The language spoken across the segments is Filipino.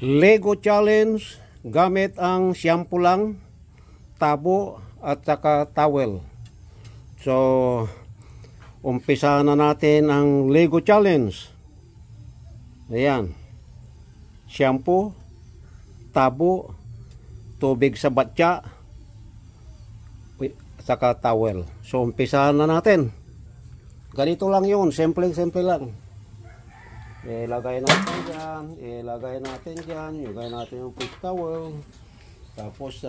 Lego challenge gamit ang shampoo lang, tabo at saka towel. So umpisa na natin ang Lego challenge. Ayan, shampoo, tabo, tubig sa batya, saka towel. So umpisa na natin. Ganito lang yun, simple lang. Ilagay natin dyan, ilagay natin yung fish towel. Tapos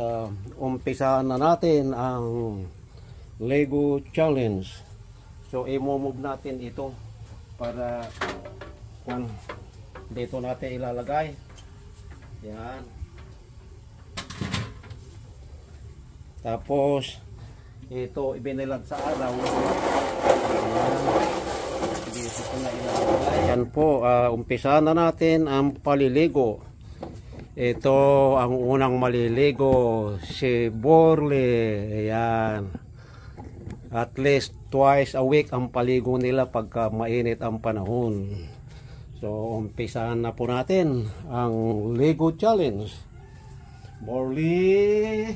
umpisa na natin ang Lego challenge. So i-move natin ito para dito natin ilalagay. Yan. Tapos ito ibinilad sa araw. Dito ko na ilalagay. Yan po, umpisa na natin ang paliligo. Ito ang unang maliligo, si Borle. Ayan. At least twice a week ang paligo nila pagka mainit ang panahon. So umpisahan na po natin ang Lego challenge. Borle,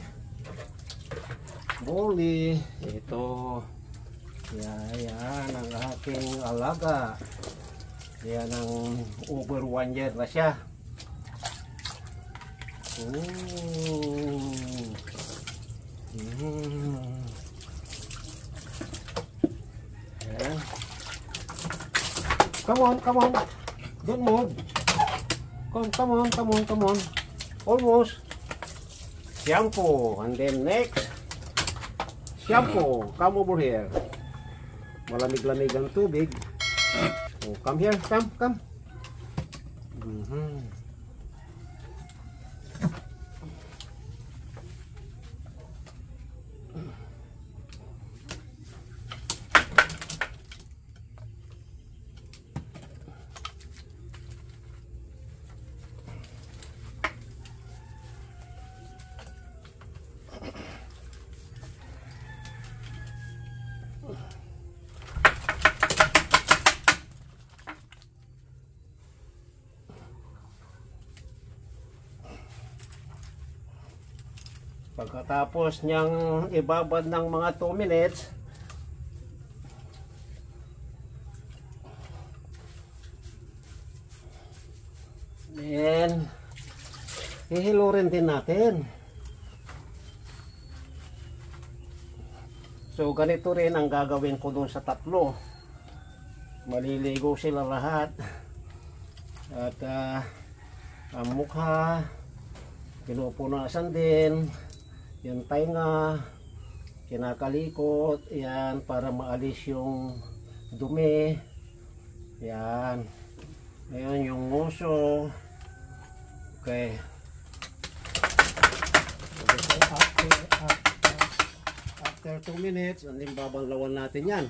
ito. Yan ang aking alaga. Yan ang over 1 year na siya. Come on. Don't move. Come on. Almost. Shampoo. And then next. Shampoo. Come over here. Malamig-lamig ang tubig. Oh, come here. Come. Pagkatapos niyang ibabad ng mga 2 minutes, then hihilurin din natin. So ganito rin ang gagawin ko dun sa 3. Maliligo sila lahat. At ang mukha pinupunasan din. Yung tainga, kinakalikot, yan, para maalis yung dumi. Yan. Ngayon yung nguso. Okay. After 2 minutes, and then babanglawan natin yan.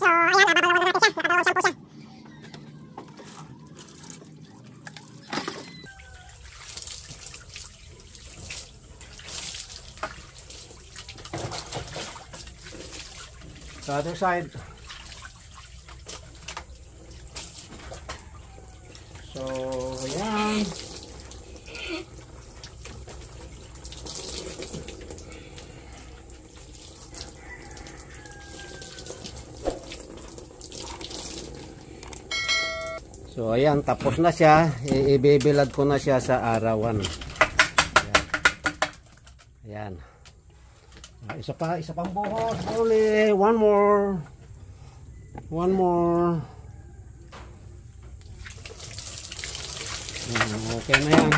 So, ayan, babanglawan natin siya. Nakabawang shampoo siya. Sa other side. So, ayan. So ayan, tapos na siya. Ibibilad ko na siya sa arawan. Ayan. Isa pang buhos. Only one more. Okay na yan.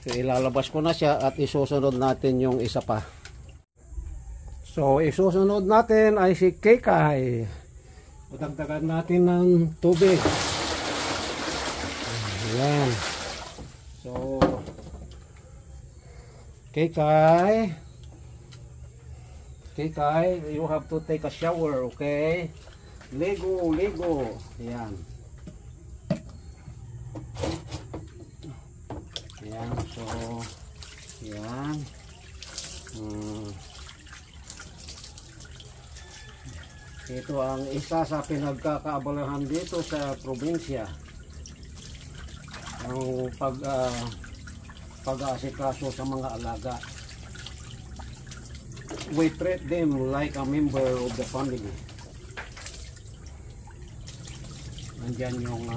So, ilalabas ko na siya at isusunod natin yung isa pa. So, isusunod natin ay si Kekay. Dagdagan natin ng tubig. Ayan. So, Kekay, you have to take a shower, okay? Ligo. Ayan. Ayan, so, ayan. Ito ang isa sa pinagkakaabalahan dito sa probinsya. Ang pag-aasikaso sa mga alaga. We treat them like a member of the family. Nandyan yung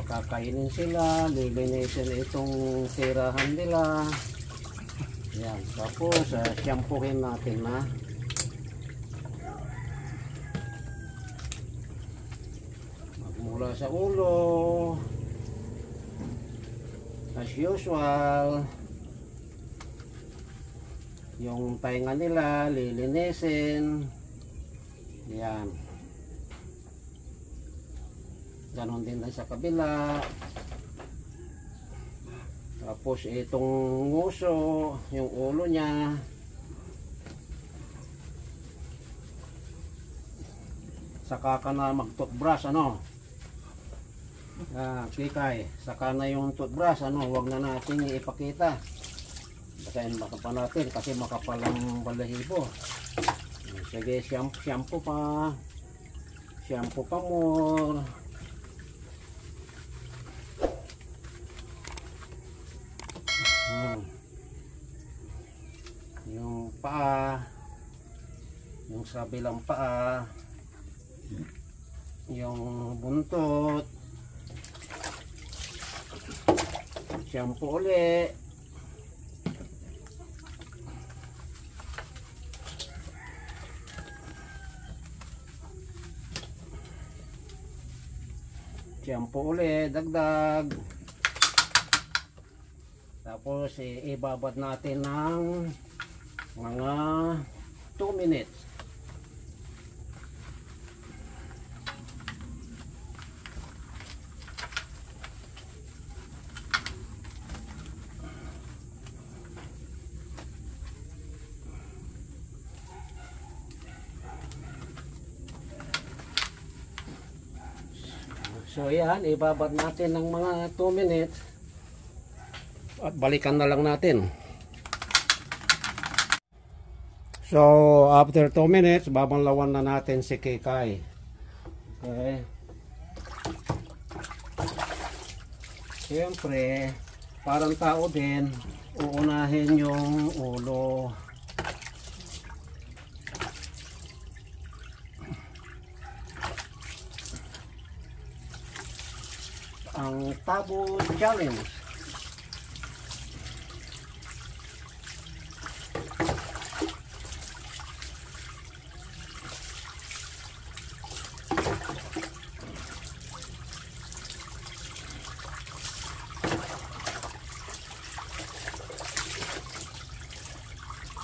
pakakainin sila, lilinisin itong tirahan nila. Yan, tapos shampoohin natin na. Magmula sa ulo, as usual, yung tainga nila lilinisin. Yan, ganon din sa kabila. Tapos itong nguso, yung ulo niya, saka ka na mag-toothbrush, ano? Kikay, saka na yung toothbrush, ano? Huwag na natin ipakita. Basahin baka pa natin kasi makapalang balahibo. Sige, shampoo pa. Shampoo pa more. Yung paa, yung sa bilang paa, yung buntot, shampoo ulit. Shampoo ulit, dagdag. Tapos ibabad natin ng mga 2 minutes. So yan, ibabad natin ng mga 2 minutes at balikan na lang natin. So after 2 minutes, babanlawan na natin si Kekay. Okay. Siyempre, parang tao din, uunahin yung ulo. Ang Tabo Challenge.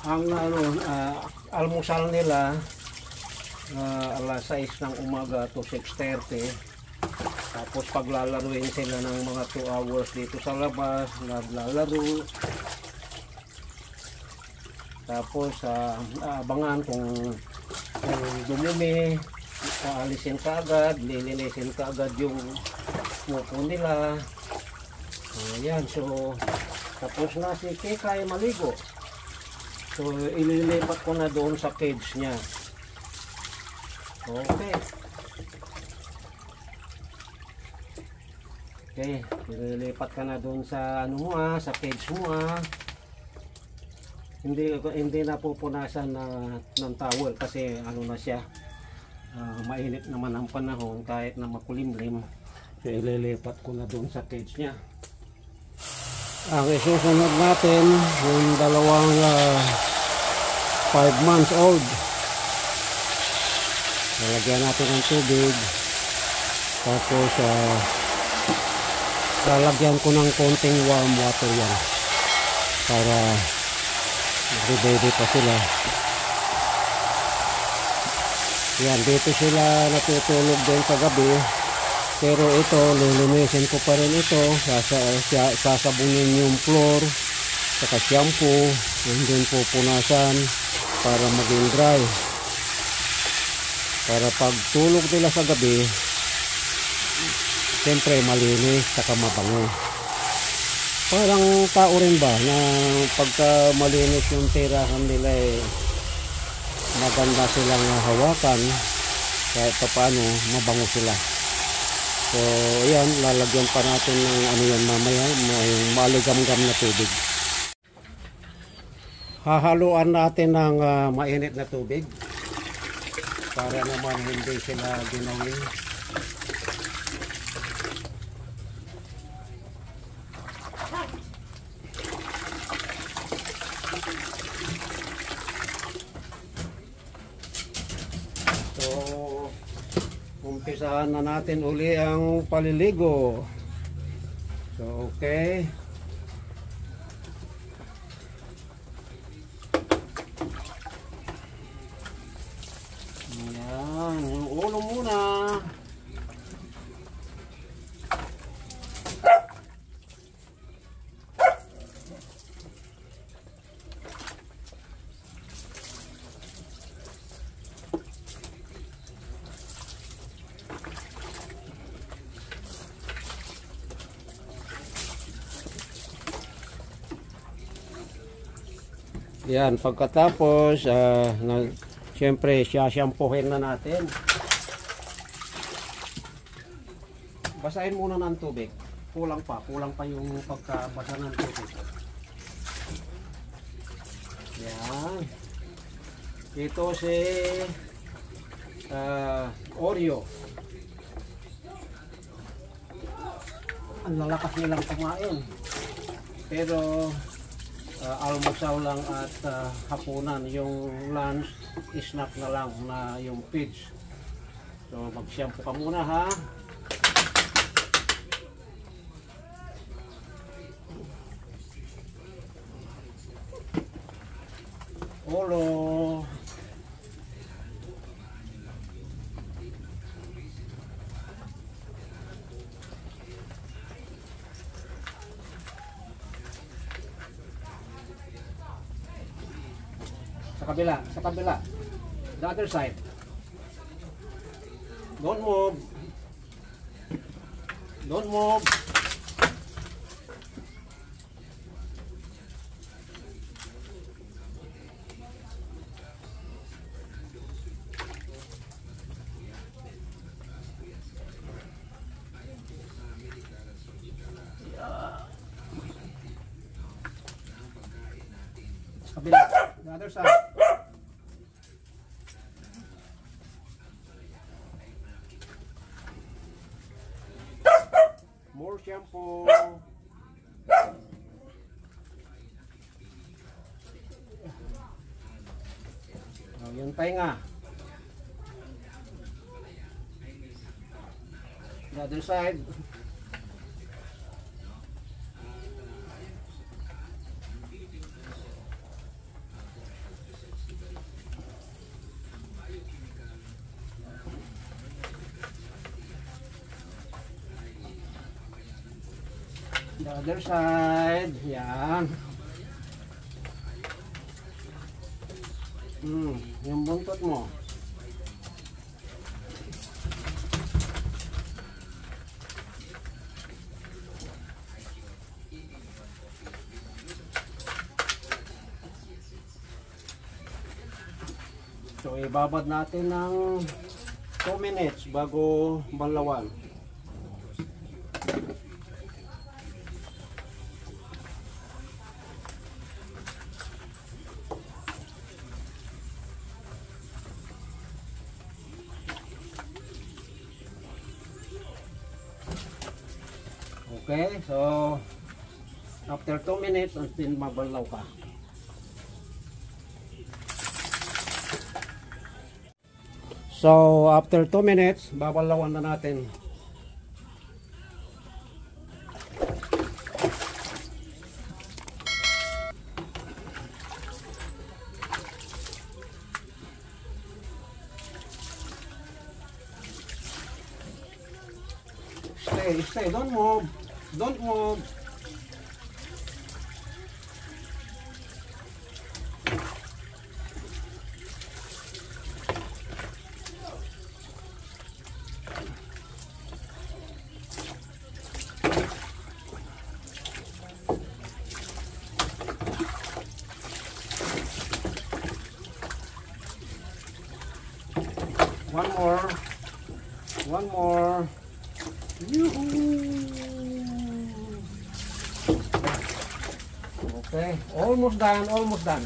Ang almusal nila alas 6 ng umaga to 6:30. Tapos paglalaruin sila ng mga 2 hours dito sa labas, naglalaro. Tapos abangan kung dumumi, aalisin ka agad, lilinisin ka agad yung muko nila. Ayan, so tapos na si Kekay maligo. So ililipat ko na doon sa cage niya. Okay. Okay, ililipat ka na doon sa sa cage mo . Hindi na pupunasan ng towel kasi na siya. Mainit naman ang panahon kahit na makulimlim. So ililipat ko na doon sa cage niya. Ang isusunod natin yung dalawang 5 months old. Lalagyan natin ng tubig. Tapos lalagyan ko ng konting warm water yan para ready pa sila. Yan, dito sila natutulog din sa gabi. Pero ito, lilinisin ko pa rin ito. Sasabunin yung floor, saka shampoo, and then pupunasan para maging dry. Para pag tulog nila sa gabi, siyempre malinis, saka mabango. Parang tao rin ba na pagka malinis yung tirahan nila maganda silang hawakan, kahit pa paano mabango sila. So ayan, lalagyan pa natin ng ano yan mamaya, yung maligamgam na tubig. Hahaluan natin ng mainit na tubig para naman hindi sila ginawin. So umpisahan na natin uli ang paliligo. So okay. Ayan, yung ulo muna. Yan, pagkatapos siyempre shampoohin na natin. Basahin muna ng tubig. Kulang pa yung pagkabasa ng tubig. Yan. Ito si Oreo. Ang lalakas nilang kumain. Pero almusal lang at hapunan, yung lunch snack na lang na yung feeds. So mag-shampoo ka muna ha. Ulo. Sa kabila. The other side. Don't move. Don't move. Sa kabila. The other side. More shampoo. Oh, yung tainga. The other side. The other side. Yan. Yung buntot mo. So ibabad natin ng 2 minutes bago banlawan. Okay, so after 2 minutes until mabanlaw ka. So after 2 minutes, babanlawan na natin. Stay. Don't move. Don't move. One more. One more. Yoo-hoo. Okay, almost done, almost done.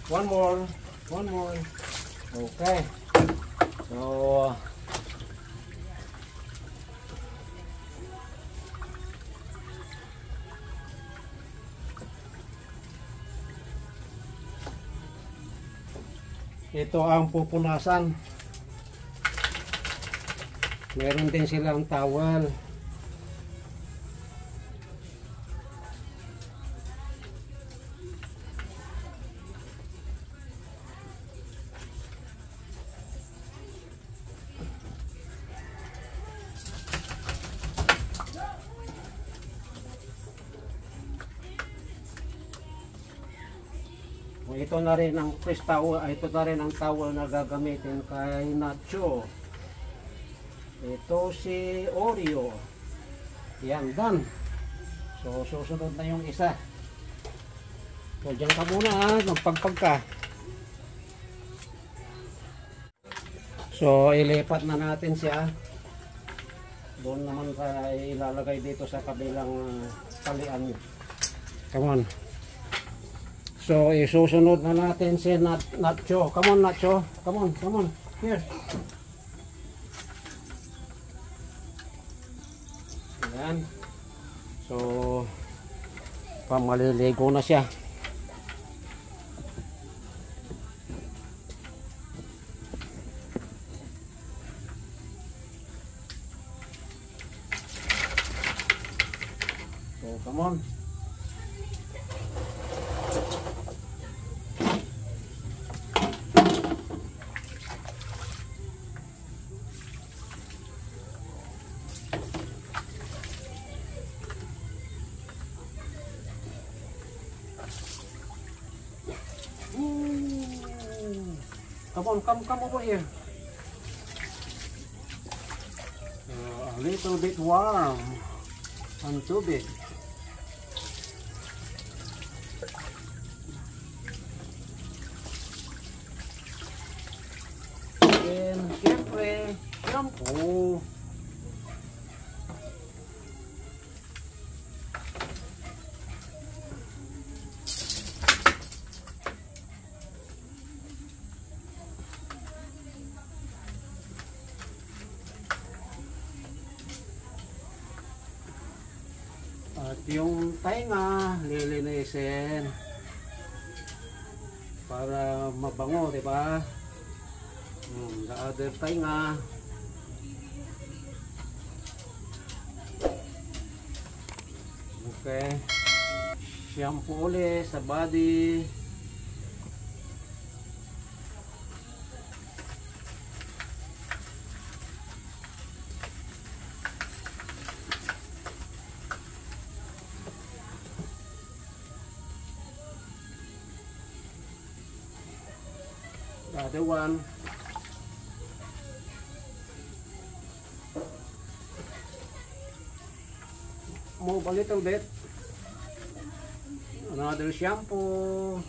One more. One more. Okay. So ito ang pupunasan. Meron din silang towel. Ito na rin ang ito na rin ang towel na gagamitin kay Nacho. Ito si Oreo. Yan, done. So susunod na yung isa. So dyan ka muna ha, magpagpag ka. So ilipat na natin siya. Doon naman ka ilalagay dito sa kabilang talian. Come on. So, isusunod na natin si Nacho. Come on, Nacho. Come on. Here. Ayan. So, pamaliligo na siya. So, come on. Come over here. A little bit warm and too big. And siyempre, shampoo. At yung tainga lilinisin para mabango, di ba? The other tainga. Okay. Shampoo ulit sa body. The other one. Move a little bit. Another shampoo.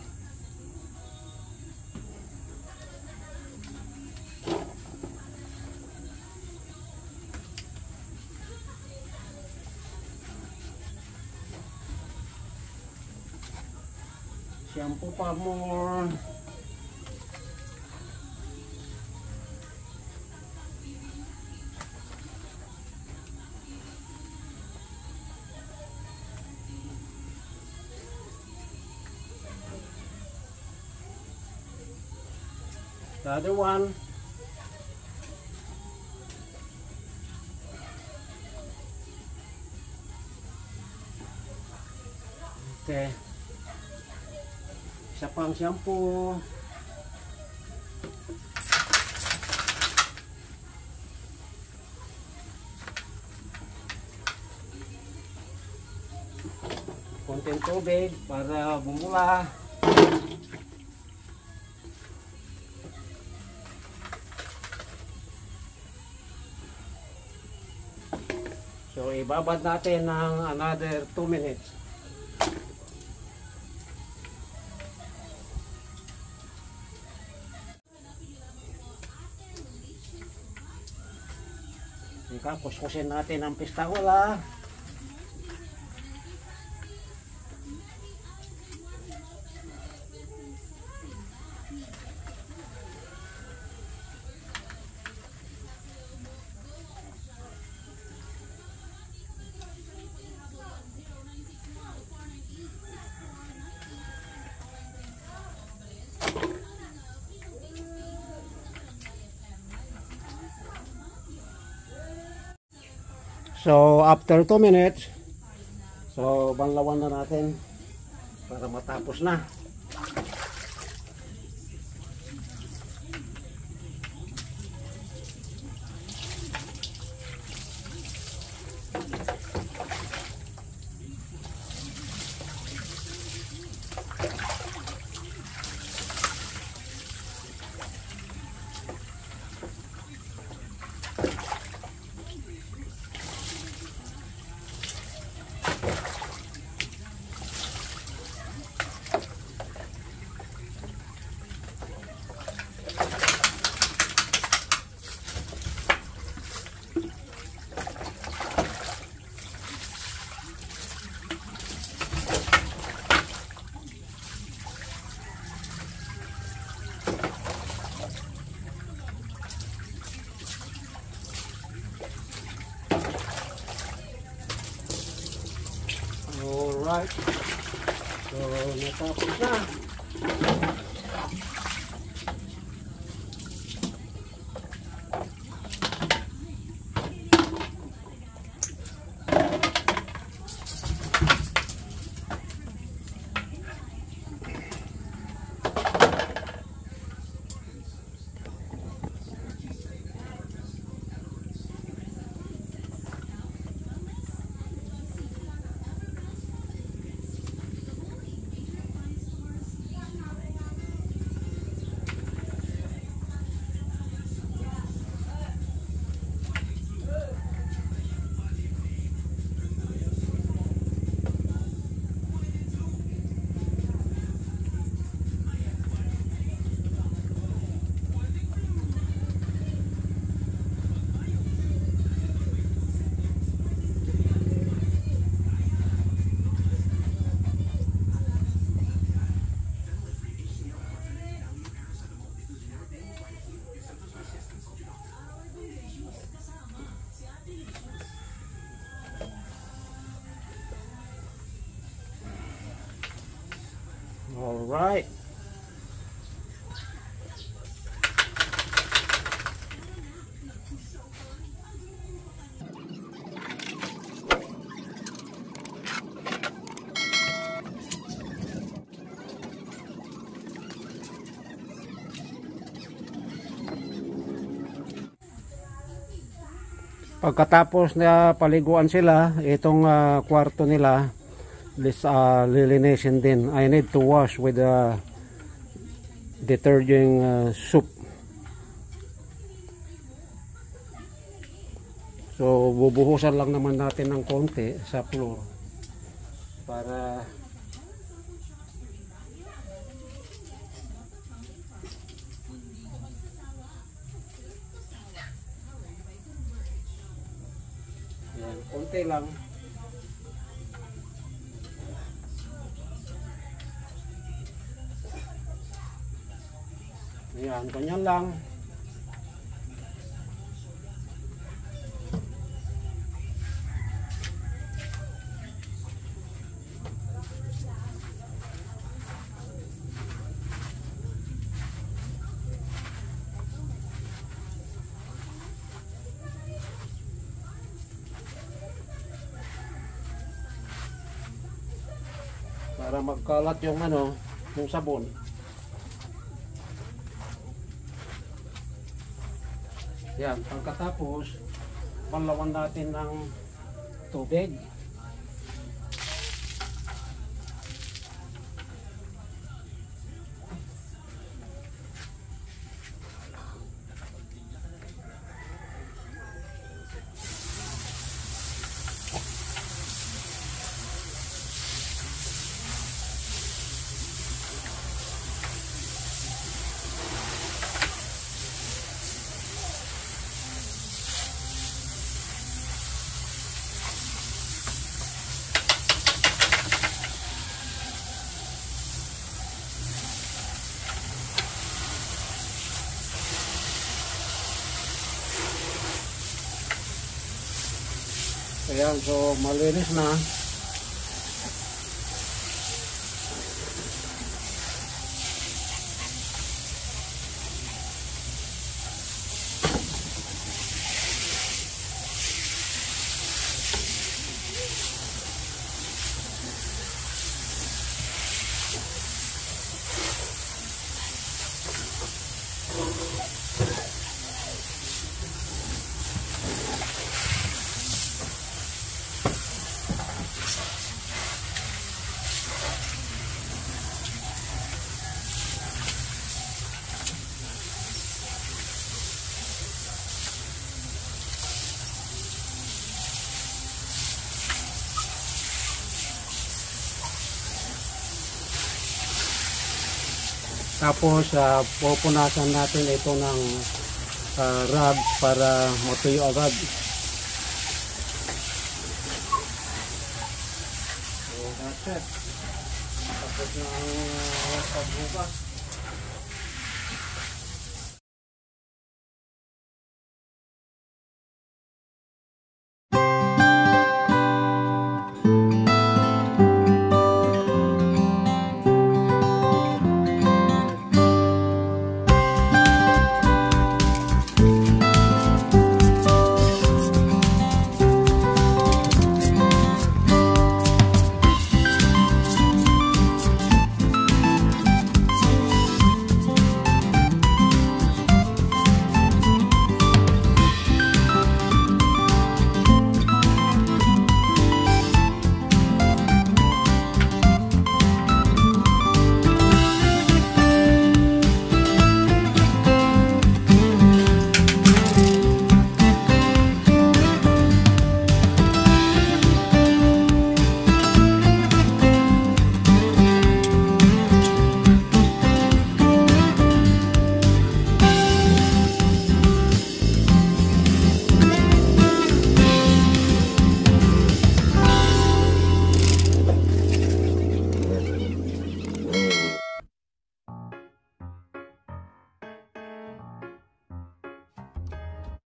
Shampoo pa more. The other one. Okay. Isa pang shampoo. Konting tubig para bumula. So ibabad natin ng another 2 minutes. Ika, kuskusin natin ang pistaula. So after 2 minutes, so banlawan na natin para matapos na. Alright, so natapos na. Alright. Pagkatapos na paliguan sila, itong kwarto nila, lilinisin din. I need to wash with detergent soup. So bubuhusan lang naman natin ng konti sa floor para yan, konti lang. Yan, ganyan lang. para magkalat yung ano, yung sabon. Yan, pagkatapos banlawan natin ng tubig. Ayan, so malinis na. Tapos pupunasan natin ito ng rag para matuyo agad. So that's it. Tapos na ang pagbukas.